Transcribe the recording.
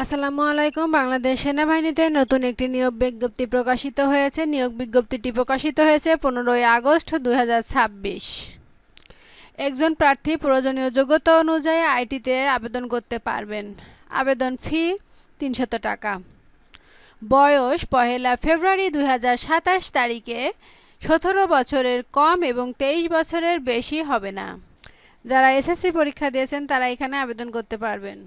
আসসালামু আলাইকুম। বাংলাদেশ সেনাবাহিনীতে নতুন একটি নিয়োগ বিজ্ঞপ্তি প্রকাশিত হয়েছে। নিয়োগ বিজ্ঞপ্তিটি প্রকাশিত হয়েছে 15 আগস্ট 2026। একজন প্রার্থী প্রয়োজনীয় যোগ্যতা অনুযায়ী আইটিতে আবেদন করতে পারবেন। আবেদন ফি 300 টাকা। বয়স 1 ফেব্রুয়ারি 2027 তারিখে 17 বছরের কম এবং 23 বছরের বেশি হবে না। যারা এসএসসি পরীক্ষা দিয়েছেন তারা এখানে আবেদন করতে পারবেন।